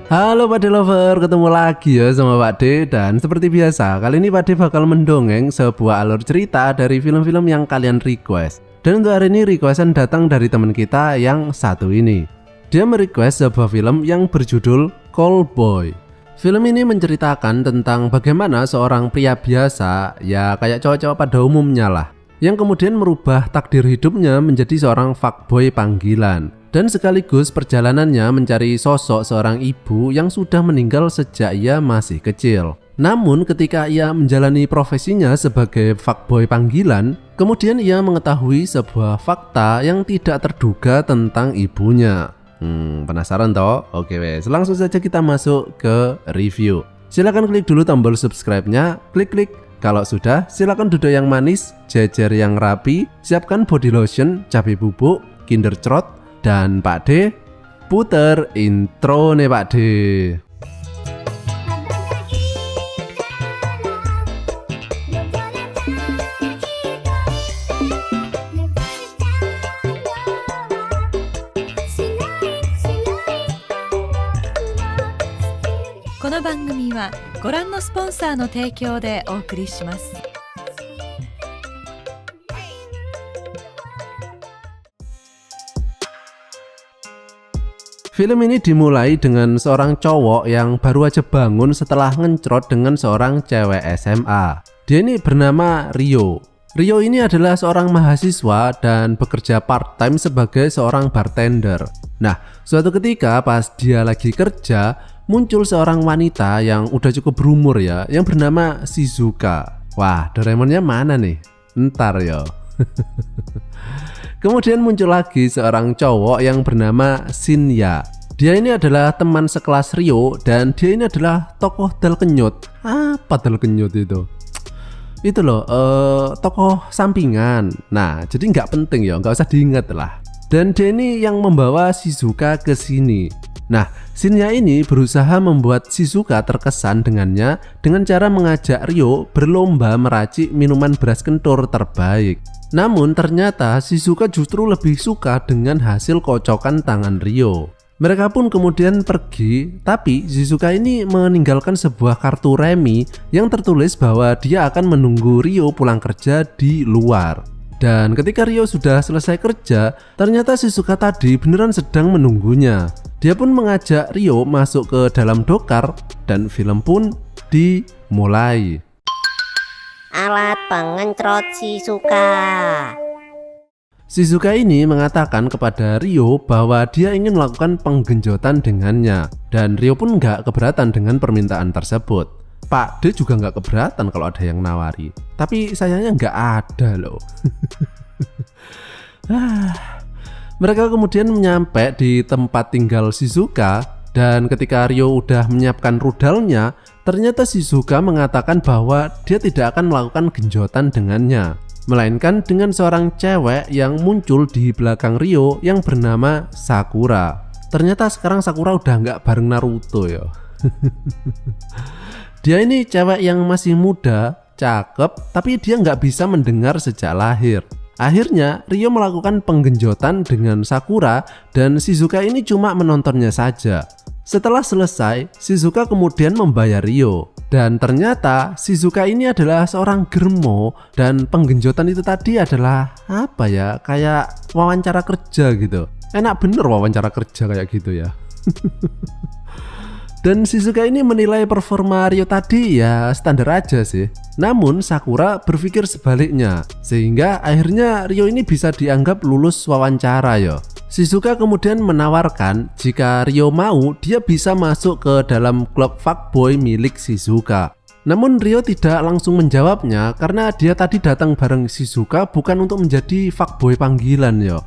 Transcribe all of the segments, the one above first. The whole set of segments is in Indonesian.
Halo Pak D Lover, ketemu lagi ya sama Pak D. Dan seperti biasa, kali ini Pak D bakal mendongeng sebuah alur cerita dari film-film yang kalian request. Dan untuk hari ini requestan datang dari teman kita yang satu ini. Dia merequest sebuah film yang berjudul Callboy. Film ini menceritakan tentang bagaimana seorang pria biasa, ya kayak cowok-cowok pada umumnya lah, yang kemudian merubah takdir hidupnya menjadi seorang fuckboy panggilan. Dan sekaligus perjalanannya mencari sosok seorang ibu yang sudah meninggal sejak ia masih kecil. Namun ketika ia menjalani profesinya sebagai fuckboy panggilan, kemudian ia mengetahui sebuah fakta yang tidak terduga tentang ibunya. Penasaran toh? Oke wes, langsung saja kita masuk ke review. Silahkan klik dulu tombol subscribe-nya, klik. Kalau sudah, silakan duduk yang manis, jejer yang rapi, siapkan body lotion, cabai bubuk, Kinder Crot, dan Pak D, puter intro nih Pak D. Kono bangumi wa goran no sponsor no teikyo de ookuri shimasu. Film ini dimulai dengan seorang cowok yang baru aja bangun setelah ngencrot dengan seorang cewek SMA. Dia ini bernama Rio. Rio ini adalah seorang mahasiswa dan bekerja part-time sebagai seorang bartender. Nah, suatu ketika pas dia lagi kerja, muncul seorang wanita yang udah cukup berumur ya, yang bernama Shizuka. Wah, Doraemonnya mana nih? Ntar ya. Kemudian muncul lagi seorang cowok yang bernama Shinya. Dia ini adalah teman sekelas Rio dan dia ini adalah tokoh dal kenyut. Apa dal kenyut itu? Itu loh, tokoh sampingan. Nah, jadi nggak penting ya, nggak usah diingat lah. Dan dia ini yang membawa Shizuka ke sini. Nah, Shinya ini berusaha membuat Shizuka terkesan dengannya dengan cara mengajak Rio berlomba meracik minuman beras kentur terbaik. Namun ternyata Shizuka justru lebih suka dengan hasil kocokan tangan Rio. Mereka pun kemudian pergi, tapi Shizuka ini meninggalkan sebuah kartu remi yang tertulis bahwa dia akan menunggu Rio pulang kerja di luar. Dan ketika Rio sudah selesai kerja, ternyata Shizuka tadi beneran sedang menunggunya. Dia pun mengajak Rio masuk ke dalam dokar dan film pun dimulai. Alat pengencrot Shizuka. Shizuka ini mengatakan kepada Rio bahwa dia ingin melakukan penggenjotan dengannya. Dan Rio pun nggak keberatan dengan permintaan tersebut. Pak D juga nggak keberatan kalau ada yang nawari. Tapi sayangnya nggak ada loh. Mereka kemudian nyampe di tempat tinggal Shizuka. Dan ketika Rio udah menyiapkan rudalnya, ternyata Shizuka mengatakan bahwa dia tidak akan melakukan genjotan dengannya, melainkan dengan seorang cewek yang muncul di belakang Rio yang bernama Sakura. Ternyata sekarang Sakura udah nggak bareng Naruto ya. Dia ini cewek yang masih muda, cakep, tapi dia nggak bisa mendengar sejak lahir. Akhirnya Rio melakukan penggenjotan dengan Sakura dan Shizuka ini cuma menontonnya saja. Setelah selesai, Shizuka kemudian membayar Rio. Dan ternyata Shizuka ini adalah seorang germo dan penggenjotan itu tadi adalah apa ya, kayak wawancara kerja gitu. Enak bener wawancara kerja kayak gitu ya. Dan Shizuka ini menilai performa Rio tadi ya standar aja sih. Namun Sakura berpikir sebaliknya, sehingga akhirnya Rio ini bisa dianggap lulus wawancara ya. Shizuka kemudian menawarkan jika Rio mau dia bisa masuk ke dalam klub fuckboy milik Shizuka. Namun Rio tidak langsung menjawabnya karena dia tadi datang bareng Shizuka bukan untuk menjadi fuckboy panggilan ya.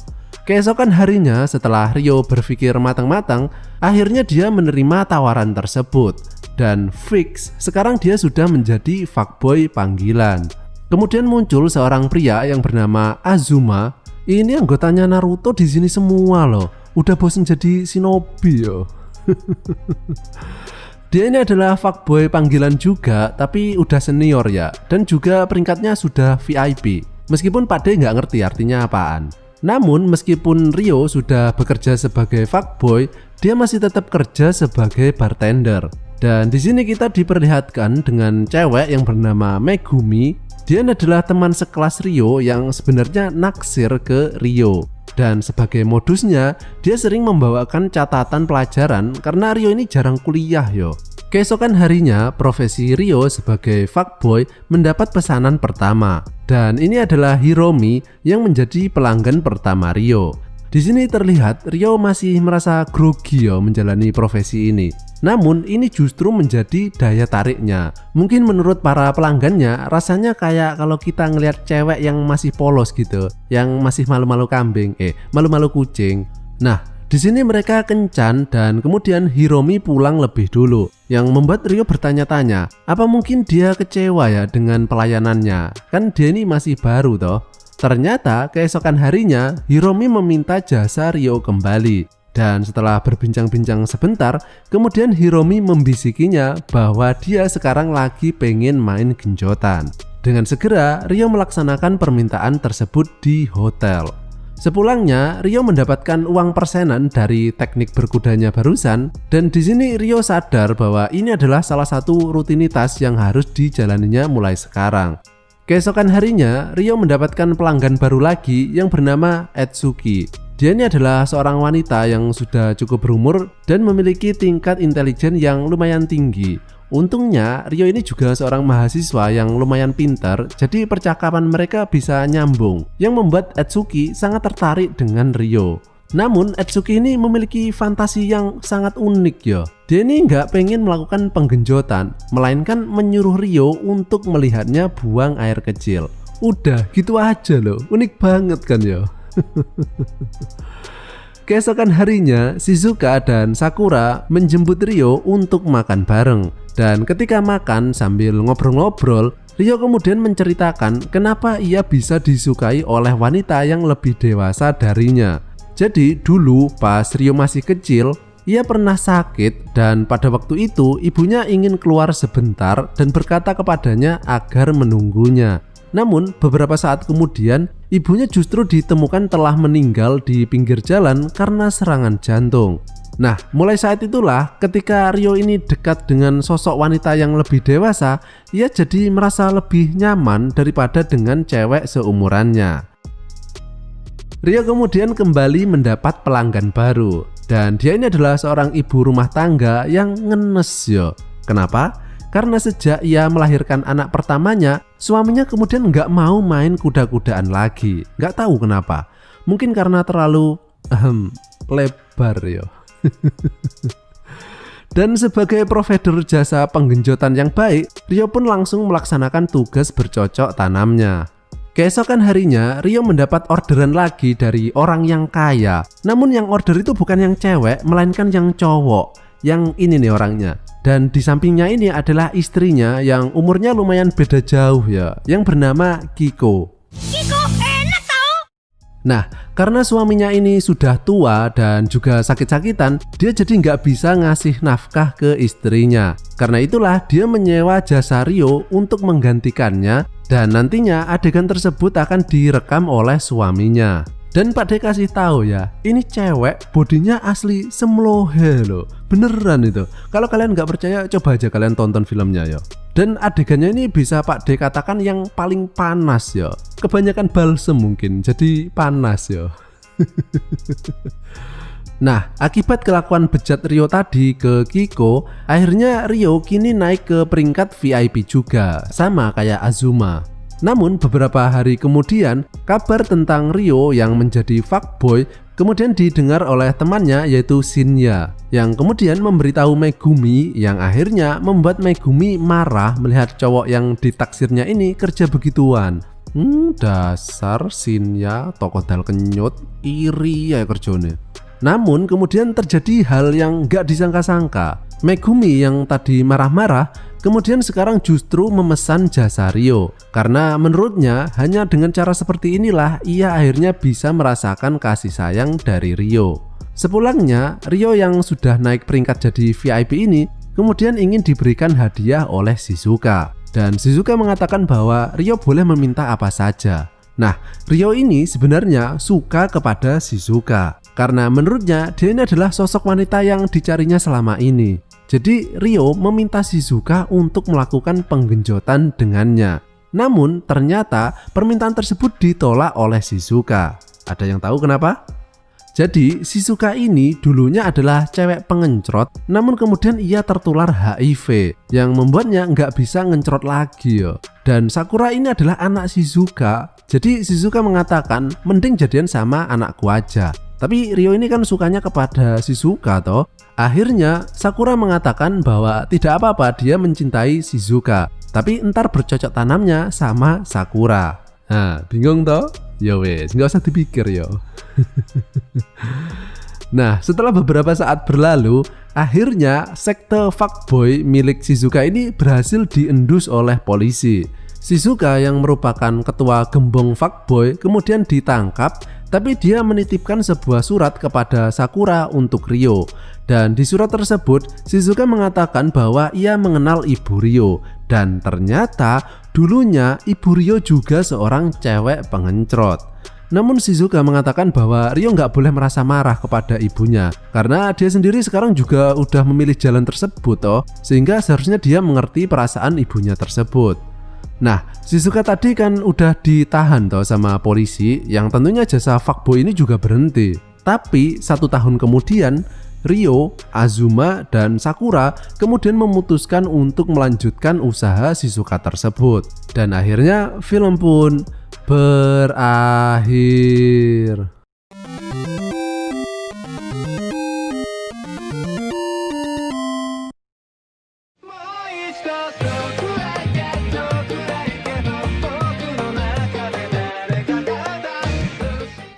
Keesokan harinya setelah Rio berpikir matang-matang, akhirnya dia menerima tawaran tersebut. Dan fix, sekarang dia sudah menjadi fuckboy panggilan. Kemudian muncul seorang pria yang bernama Azuma. Ini anggotanya Naruto di sini semua loh. Udah bosen jadi shinobi yo. Dia ini adalah fuckboy panggilan juga, tapi udah senior ya. Dan juga peringkatnya sudah VIP. Meskipun Pak D nggak ngerti artinya apaan. Namun meskipun Ryo sudah bekerja sebagai fuckboy, dia masih tetap kerja sebagai bartender. Dan di sini kita diperlihatkan dengan cewek yang bernama Megumi. Dia adalah teman sekelas Ryo yang sebenarnya naksir ke Ryo. Dan sebagai modusnya, dia sering membawakan catatan pelajaran karena Ryo ini jarang kuliah yo. Keesokan harinya, profesi Ryo sebagai fuckboy mendapat pesanan pertama. Dan ini adalah Hiromi yang menjadi pelanggan pertama Ryo. Di sini terlihat Ryo masih merasa grogi yo menjalani profesi ini. Namun ini justru menjadi daya tariknya. Mungkin menurut para pelanggannya rasanya kayak kalau kita ngelihat cewek yang masih polos gitu, yang masih malu-malu kambing, malu-malu kucing. Nah, di sini mereka kencan dan kemudian Hiromi pulang lebih dulu, yang membuat Ryo bertanya-tanya, apa mungkin dia kecewa ya dengan pelayanannya? Kan dia ini masih baru toh. Ternyata keesokan harinya Hiromi meminta jasa Ryo kembali. Dan setelah berbincang-bincang sebentar, kemudian Hiromi membisikinya bahwa dia sekarang lagi pengen main genjotan. Dengan segera Ryo melaksanakan permintaan tersebut di hotel. Sepulangnya, Ryo mendapatkan uang persenan dari teknik berkudanya barusan, dan di sini Ryo sadar bahwa ini adalah salah satu rutinitas yang harus dijalaninya mulai sekarang. Keesokan harinya, Ryo mendapatkan pelanggan baru lagi yang bernama Etsuki. Dia ini adalah seorang wanita yang sudah cukup berumur dan memiliki tingkat intelijen yang lumayan tinggi. Untungnya Ryo ini juga seorang mahasiswa yang lumayan pintar, jadi percakapan mereka bisa nyambung, yang membuat Etsuki sangat tertarik dengan Ryo. Namun Etsuki ini memiliki fantasi yang sangat unik ya. Dia ini nggak pengen melakukan penggenjotan, melainkan menyuruh Ryo untuk melihatnya buang air kecil. Udah gitu aja loh, unik banget kan ya. Keesokan harinya, Shizuka dan Sakura menjemput Ryo untuk makan bareng. Dan ketika makan sambil ngobrol-ngobrol, Ryo kemudian menceritakan kenapa ia bisa disukai oleh wanita yang lebih dewasa darinya. Jadi dulu pas Ryo masih kecil, ia pernah sakit dan pada waktu itu ibunya ingin keluar sebentar dan berkata kepadanya agar menunggunya. Namun beberapa saat kemudian ibunya justru ditemukan telah meninggal di pinggir jalan karena serangan jantung. Nah, mulai saat itulah ketika Ryo ini dekat dengan sosok wanita yang lebih dewasa, ia jadi merasa lebih nyaman daripada dengan cewek seumurannya. Ryo kemudian kembali mendapat pelanggan baru, dan dia ini adalah seorang ibu rumah tangga yang ngenes yo. Kenapa? Karena sejak ia melahirkan anak pertamanya, suaminya kemudian nggak mau main kuda-kudaan lagi. Nggak tahu kenapa. Mungkin karena terlalu lebar yo. Dan sebagai provider jasa penggenjotan yang baik, Ryo pun langsung melaksanakan tugas bercocok tanamnya. Keesokan harinya, Ryo mendapat orderan lagi dari orang yang kaya. Namun yang order itu bukan yang cewek, melainkan yang cowok. Yang ini nih orangnya. Dan di sampingnya ini adalah istrinya yang umurnya lumayan beda jauh ya, yang bernama Kiko. Kiko enak tau. Nah, karena suaminya ini sudah tua dan juga sakit-sakitan, dia jadi nggak bisa ngasih nafkah ke istrinya. Karena itulah dia menyewa jasa Ryo untuk menggantikannya, dan nantinya adegan tersebut akan direkam oleh suaminya. Dan Pak D kasih tahu ya, ini cewek bodinya asli semlohe loh, beneran itu. Kalau kalian nggak percaya, coba aja kalian tonton filmnya ya. Dan adegannya ini bisa Pak D katakan yang paling panas ya. Kebanyakan balsem mungkin, jadi panas ya. Nah, akibat kelakuan bejat Ryo tadi ke Kiko, akhirnya Ryo kini naik ke peringkat VIP juga, sama kayak Azuma. Namun beberapa hari kemudian, kabar tentang Ryo yang menjadi fuckboy kemudian didengar oleh temannya yaitu Shinya, yang kemudian memberitahu Megumi, yang akhirnya membuat Megumi marah melihat cowok yang ditaksirnya ini kerja begituan. Dasar Shinya tokoh dal kenyut, iri ya kerjone. Namun kemudian terjadi hal yang gak disangka-sangka. Megumi yang tadi marah-marah kemudian sekarang justru memesan jasa Ryo, karena menurutnya hanya dengan cara seperti inilah ia akhirnya bisa merasakan kasih sayang dari Ryo. Sepulangnya, Ryo yang sudah naik peringkat jadi VIP ini kemudian ingin diberikan hadiah oleh Shizuka, dan Shizuka mengatakan bahwa Ryo boleh meminta apa saja. Nah, Ryo ini sebenarnya suka kepada Shizuka karena menurutnya dia ini adalah sosok wanita yang dicarinya selama ini. Jadi Ryo meminta Shizuka untuk melakukan penggenjotan dengannya. Namun ternyata permintaan tersebut ditolak oleh Shizuka. Ada yang tahu kenapa? Jadi Shizuka ini dulunya adalah cewek pengencrot, namun kemudian ia tertular HIV yang membuatnya nggak bisa ngencrot lagi yo. Dan Sakura ini adalah anak Shizuka, jadi Shizuka mengatakan mending jadian sama anakku aja. Tapi Ryo ini kan sukanya kepada Shizuka toh. Akhirnya Sakura mengatakan bahwa tidak apa-apa dia mencintai Shizuka, tapi entar bercocok tanamnya sama Sakura. Nah, bingung toh? Ya wes, nggak usah dipikir yo. Nah, setelah beberapa saat berlalu, akhirnya sekte fuckboy milik Shizuka ini berhasil diendus oleh polisi. Shizuka yang merupakan ketua gembong fuckboy kemudian ditangkap, tapi dia menitipkan sebuah surat kepada Sakura untuk Ryo. Dan di surat tersebut, Shizuka mengatakan bahwa ia mengenal ibu Ryo. Dan ternyata dulunya ibu Ryo juga seorang cewek pengencrot. Namun Shizuka mengatakan bahwa Ryo nggak boleh merasa marah kepada ibunya karena dia sendiri sekarang juga udah memilih jalan tersebut toh, sehingga seharusnya dia mengerti perasaan ibunya tersebut. Nah, Shizuka tadi kan udah ditahan toh sama polisi, yang tentunya jasa fuckboy ini juga berhenti. Tapi 1 tahun kemudian Ryo, Azuma, dan Sakura kemudian memutuskan untuk melanjutkan usaha Shizuka tersebut. Dan akhirnya film pun berakhir.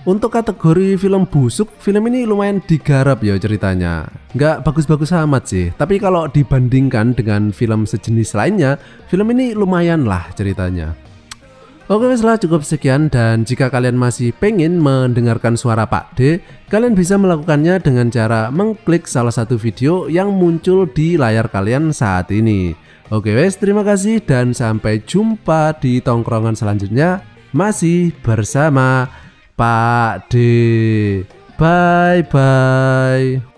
Untuk kategori film busuk, film ini lumayan digarap ya ceritanya. Nggak bagus-bagus amat sih, tapi kalau dibandingkan dengan film sejenis lainnya, film ini lumayan lah ceritanya. Oke, setelah cukup sekian, dan jika kalian masih pengen mendengarkan suara Pak D, kalian bisa melakukannya dengan cara mengklik salah satu video yang muncul di layar kalian saat ini. Oke wes, terima kasih dan sampai jumpa di tongkrongan selanjutnya, masih bersama Pak D. Bye bye.